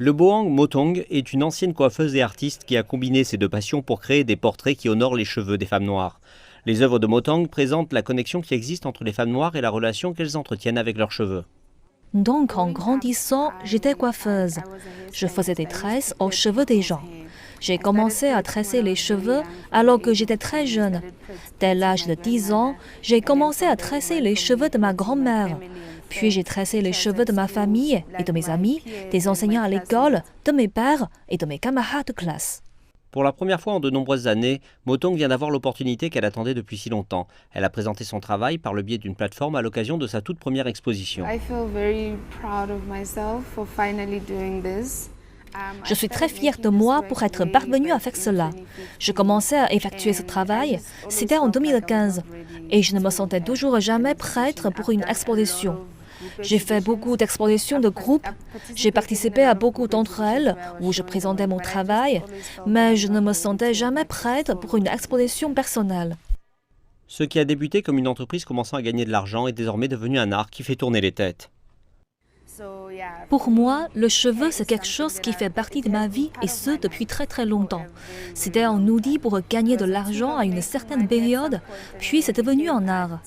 Le Boang Motong est une ancienne coiffeuse et artiste qui a combiné ses deux passions pour créer des portraits qui honorent les cheveux des femmes noires. Les œuvres de Motong présentent la connexion qui existe entre les femmes noires et la relation qu'elles entretiennent avec leurs cheveux. Donc, en grandissant, j'étais coiffeuse. Je faisais des tresses aux cheveux des gens. J'ai commencé à tresser les cheveux alors que j'étais très jeune. Dès l'âge de 10 ans, j'ai commencé à tresser les cheveux de ma grand-mère. Puis j'ai tressé les cheveux de ma famille et de mes amis, des enseignants à l'école, de mes pères et de mes camarades de classe. Pour la première fois en de nombreuses années, Motong vient d'avoir l'opportunité qu'elle attendait depuis si longtemps. Elle a présenté son travail par le biais d'une plateforme à l'occasion de sa toute première exposition. Je suis très fière de moi pour être parvenue à faire cela. Je commençais à effectuer ce travail, c'était en 2015, et je ne me sentais toujours jamais prête pour une exposition. J'ai fait beaucoup d'expositions de groupe, j'ai participé à beaucoup d'entre elles où je présentais mon travail, mais je ne me sentais jamais prête pour une exposition personnelle. Ce qui a débuté comme une entreprise commençant à gagner de l'argent est désormais devenu un art qui fait tourner les têtes. Pour moi, le cheveu, c'est quelque chose qui fait partie de ma vie et ce, depuis très très longtemps. C'était un outil pour gagner de l'argent à une certaine période, puis c'est devenu un art.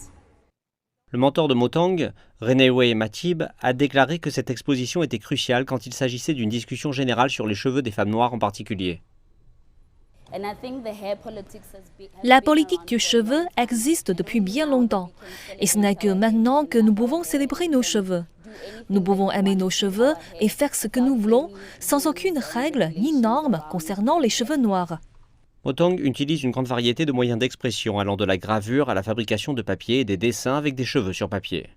Le mentor de Motong, Reneway Matib, a déclaré que cette exposition était cruciale quand il s'agissait d'une discussion générale sur les cheveux des femmes noires en particulier. La politique du cheveu existe depuis bien longtemps, et ce n'est que maintenant que nous pouvons célébrer nos cheveux. Nous pouvons aimer nos cheveux et faire ce que nous voulons, sans aucune règle ni norme concernant les cheveux noirs. Motong utilise une grande variété de moyens d'expression allant de la gravure à la fabrication de papier et des dessins avec des cheveux sur papier.